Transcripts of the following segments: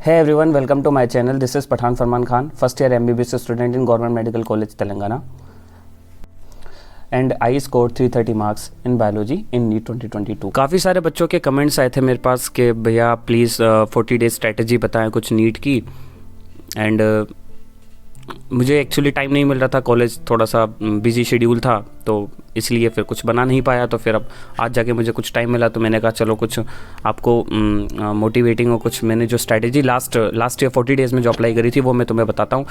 Hey everyone, welcome to my channel. This is Pathan Farman Khan, first year MBBS student in Government Medical College, Telangana. And I scored 330 marks in biology in NEET 2022. काफ़ी सारे बच्चों के comments आए थे मेरे पास कि भैया please 40 days strategy बताएं कुछ नीट की। एंड मुझे एक्चुअली टाइम नहीं मिल रहा था, कॉलेज थोड़ा सा बिजी शेड्यूल था, तो इसलिए फिर कुछ बना नहीं पाया। तो फिर अब आज जाके मुझे कुछ टाइम मिला तो मैंने कहा चलो कुछ आपको मोटिवेटिंग और कुछ मैंने जो स्ट्रैटेजी लास्ट ईयर 40 डेज़ में जो अप्लाई करी थी वो मैं तुम्हें बताता हूँ।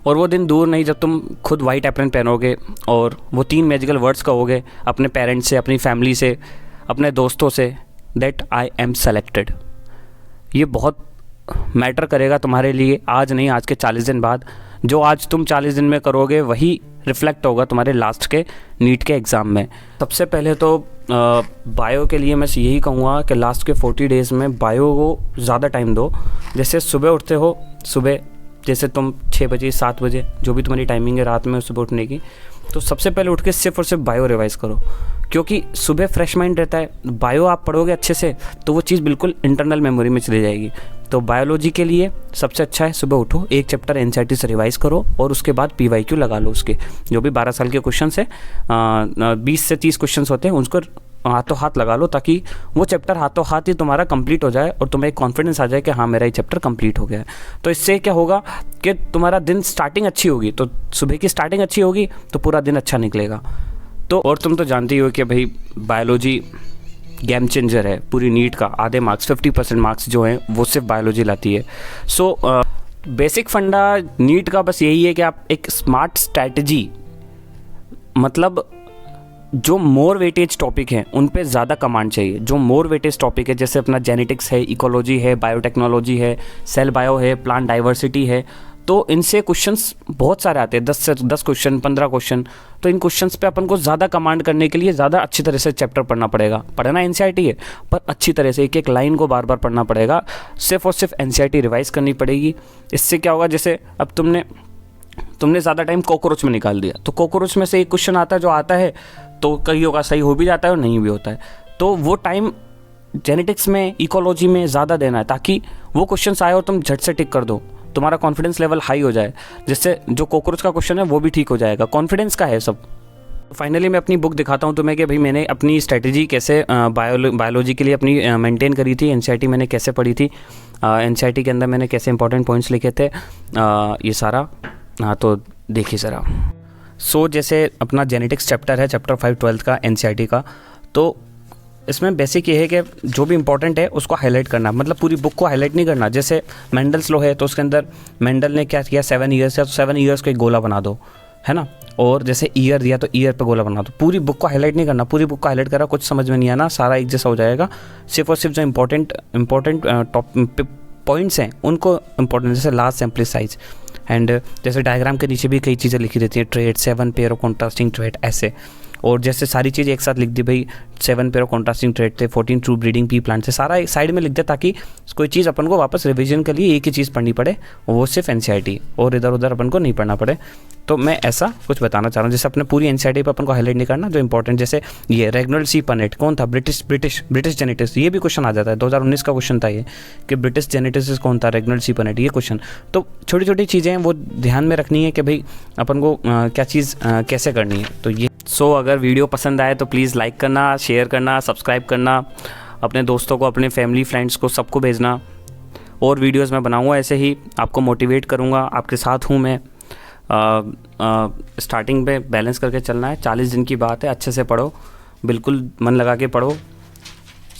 और वो दिन दूर नहीं जब तुम खुद वाइट एप्रन पहनोगे और वो 3 मैजिकल वर्ड्स कहोगे अपने पेरेंट्स से, अपनी फैमिली से, अपने दोस्तों से, दैट आई एम सेलेक्टेड। ये बहुत मैटर करेगा तुम्हारे लिए, आज नहीं, आज के 40 दिन बाद। जो आज तुम 40 दिन में करोगे वही रिफ्लेक्ट होगा तुम्हारे लास्ट के नीट के एग्ज़ाम में। सबसे पहले तो बायो के लिए मैं यही कहूँगा कि लास्ट के 40 डेज़ में बायो को ज़्यादा टाइम दो। जैसे सुबह उठते हो, सुबह जैसे तुम 6 बजे 7 बजे जो भी तुम्हारी टाइमिंग है रात में सुबह उठने की, तो सबसे पहले उठ के सिर्फ और सिर्फ बायो रिवाइज़ करो, क्योंकि सुबह फ्रेश माइंड रहता है। बायो आप पढ़ोगे अच्छे से तो वो चीज़ बिल्कुल इंटरनल मेमोरी में चली जाएगी। तो बायोलॉजी के लिए सबसे अच्छा है सुबह उठो, एक चैप्टर एनसीईआरटी से रिवाइज़ करो और उसके बाद पीवाईक्यू लगा लो। उसके जो भी 12 साल के क्वेश्चन है, 20 से 30 क्वेश्चन होते हैं, उसको हाथों हाथ लगा लो ताकि वो चैप्टर हाथों हाथ ही तुम्हारा कंप्लीट हो जाए और तुम्हें एक कॉन्फिडेंस आ जाए कि हाँ मेरा ये चैप्टर कंप्लीट हो गया है। तो इससे क्या होगा कि तुम्हारा दिन स्टार्टिंग अच्छी होगी, तो सुबह की स्टार्टिंग अच्छी होगी तो पूरा दिन अच्छा निकलेगा। तो और तुम तो जानती हो कि भाई बायोलॉजी गेम चेंजर है पूरी नीट का। आधे मार्क्स 50% मार्क्स जो हैं वो सिर्फ बायोलॉजी लाती है। सो बेसिक फंडा नीट का बस यही है कि आप एक स्मार्ट स्ट्रैटेजी, मतलब जो मोर वेटेज टॉपिक हैं उन पे ज़्यादा कमांड चाहिए। जो मोर वेटेज टॉपिक है जैसे अपना जेनेटिक्स है, इकोलॉजी है, बायोटेक्नोलॉजी है, सेल बायो है, प्लांट डाइवर्सिटी है, तो इनसे क्वेश्चंस बहुत सारे आते हैं, 10 से 10 क्वेश्चन, 15 क्वेश्चन। तो इन क्वेश्चंस पे अपन को ज़्यादा कमांड करने के लिए ज़्यादा अच्छी तरह से चैप्टर पढ़ना पड़ेगा। पढ़ना एनसीईआरटी है पर अच्छी तरह से एक एक लाइन को बार बार पढ़ना पड़ेगा। सिर्फ और सिर्फ एनसीईआरटी रिवाइज़ करनी पड़ेगी। इससे क्या होगा, जैसे अब तुमने ज़्यादा टाइम कॉकरोच में निकाल दिया, तो कॉकरोच में से एक क्वेश्चन आता है जो आता है तो कईयों का सही हो भी जाता है और नहीं भी होता है। तो वो टाइम जेनेटिक्स में, इकोलॉजी में ज़्यादा देना है ताकि वो क्वेश्चन आए और तुम झट से टिक कर दो, तुम्हारा कॉन्फिडेंस लेवल हाई हो जाए, जिससे जो कॉकरोच का क्वेश्चन है वो भी ठीक हो जाएगा। कॉन्फिडेंस का है सब। फाइनली मैं अपनी बुक दिखाता हूँ तुम्हें कि भाई मैंने अपनी स्ट्रैटेजी कैसे बायोलॉजी के लिए अपनी मेंटेन करी थी, एनसीईआरटी मैंने कैसे पढ़ी थी, एनसीईआरटी के अंदर मैंने कैसे इंपॉर्टेंट पॉइंट्स लिखे थे, ये सारा। हाँ तो देखिए ज़रा। सो जैसे अपना जेनेटिक्स चैप्टर है, चैप्टर 5 12th का एनसीईआरटी का, तो इसमें बेसिक ये है कि जो भी इंपॉर्टेंट है उसको हाईलाइट करना, मतलब पूरी बुक को हाईलाइट नहीं करना। जैसे मेंडल्स लॉ है तो उसके अंदर मेंडल ने क्या किया, 7 ईयर्स है तो 7 ईयर्स को एक गोला बना दो, है ना। और जैसे ईयर दिया तो ईयर पे गोला बना दो। पूरी बुक को हाईलाइट नहीं करना। पूरी बुक को हाईलाइट करा कुछ समझ में नहीं आना, सारा एक जैसा हो जाएगा। सिर्फ और सिर्फ जो इंपॉर्टेंट टॉप पॉइंट्स हैं उनको इंपॉर्टेंट, जैसे लार्ज सैंपल साइज, एंड जैसे डायग्राम के नीचे भी कई चीज़ें लिखी रहती हैं, trade 7 pair of contrasting trade ऐसे। और जैसे सारी चीज़ एक साथ लिख दी, भाई 7 पेयर ऑफ कॉन्ट्रास्टिंग ट्रेड थे, 14 ट्रू ब्रीडिंग पी प्लांट थे, सारा एक साइड में लिख दे ताकि कोई चीज़ अपन को वापस रिवीजन के लिए एक ही चीज़ पढ़नी पड़े, वो सिर्फ एनसीईआरटी, और इधर उधर अपन को नहीं पढ़ना पड़े। तो मैं ऐसा कुछ बताना चाह रहा हूँ। जैसे अपने पूरी एनसीईआरटी पर अपन को हाईलाइट नहीं करना, जो इंपॉर्टेंट, जैसे ये रेग्नल्ड सी पनेट कौन था, ब्रिटिश जेनेटिक्स, ये भी क्वेश्चन आ जाता है। 2019 का क्वेश्चन था ये कि ब्रिटिश जेनेटिक्स कौन था, रेग्नल्ड सी पनेट, ये क्वेश्चन। तो छोटी छोटी चीज़ें हैं वो ध्यान में रखनी है कि भाई अपन को क्या चीज़ कैसे करनी है। तो ये अगर वीडियो पसंद आए तो प्लीज़ लाइक करना, शेयर करना, सब्सक्राइब करना, अपने दोस्तों को, अपने फैमिली फ्रेंड्स को, सबको भेजना। और वीडियोस मैं बनाऊंगा ऐसे ही, आपको मोटिवेट करूंगा, आपके साथ हूं मैं। स्टार्टिंग पे बैलेंस करके चलना है, 40 दिन की बात है, अच्छे से पढ़ो, बिल्कुल मन लगा के पढ़ो।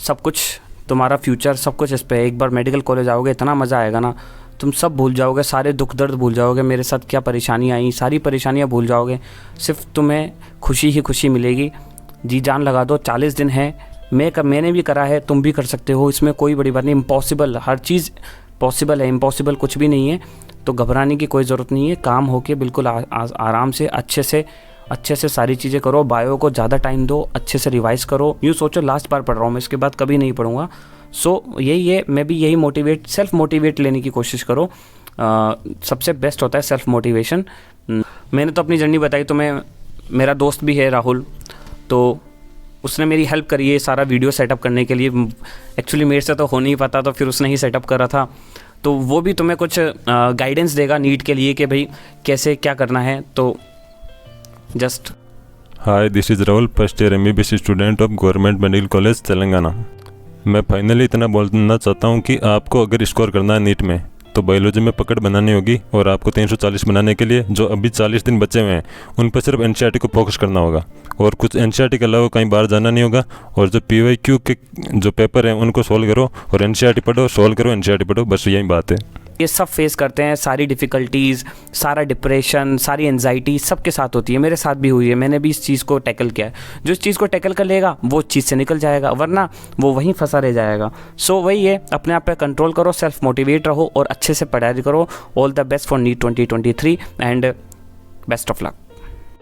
सब कुछ तुम्हारा फ्यूचर, सब कुछ इस पे है। एक बार मेडिकल कॉलेज आओगे इतना मज़ा आएगा ना, तुम सब भूल जाओगे, सारे दुख दर्द भूल जाओगे, मेरे साथ क्या परेशानी आई, सारी परेशानियाँ भूल जाओगे। सिर्फ तुम्हें खुशी ही खुशी मिलेगी। जी जान लगा दो, 40 दिन है, मैंने भी करा है, तुम भी कर सकते हो, इसमें कोई बड़ी बात नहीं। इम्पॉसिबल, हर चीज़ पॉसिबल है, इम्पॉसिबल कुछ भी नहीं है। तो घबराने की कोई ज़रूरत नहीं है, काम होके बिल्कुल आराम से अच्छे से सारी चीज़ें करो। बायो को ज़्यादा टाइम दो, अच्छे से रिवाइज करो। यूँ सोचो लास्ट बार पढ़ रहा हूँ मैं, इसके बाद कभी नहीं पढ़ूंगा। सो यही है, मैं भी यही सेल्फ मोटिवेट लेने की कोशिश करो। सबसे बेस्ट होता है सेल्फ मोटिवेशन। मैंने तो अपनी जर्नी बताई, तो मेरा दोस्त भी है राहुल, तो उसने मेरी हेल्प करी है सारा वीडियो सेटअप करने के लिए। एक्चुअली मेरे से तो हो नहीं पाता, तो फिर उसने ही सेटअप करा था। तो वो भी तुम्हें कुछ गाइडेंस देगा नीट के लिए कि भाई कैसे क्या करना है। तो just hi, this is Rahul, first year MBBS student of government medical college Telangana. मैं फाइनली इतना बोलना चाहता हूँ कि आपको अगर स्कोर करना है नीट में तो बायोलॉजी में पकड़ बनानी होगी, और आपको 340 बनाने के लिए जो अभी 40 दिन बचे हुए हैं उन पर सिर्फ NCERT को फोकस करना होगा, और कुछ NCERT के अलावा कहीं बाहर जाना नहीं होगा। और जो PYQ के जो पेपर हैं उनको सोल्व करो, और NCERT पढ़ो, सोल्व करो, NCERT पढ़ो, बस यही बात है। ये सब फेस करते हैं, सारी डिफ़िकल्टीज़, सारा डिप्रेशन, सारी एंजाइटी सबके साथ होती है, मेरे साथ भी हुई है। मैंने भी इस चीज़ को टैकल किया है। जो इस चीज़ को टैकल कर लेगा वो चीज़ से निकल जाएगा, वरना वो वहीं फंसा रह जाएगा। सो वही है, अपने आप पे कंट्रोल करो, सेल्फ मोटिवेट रहो और अच्छे से पढ़ाई करो। All the best for NEET 2023 and best of luck.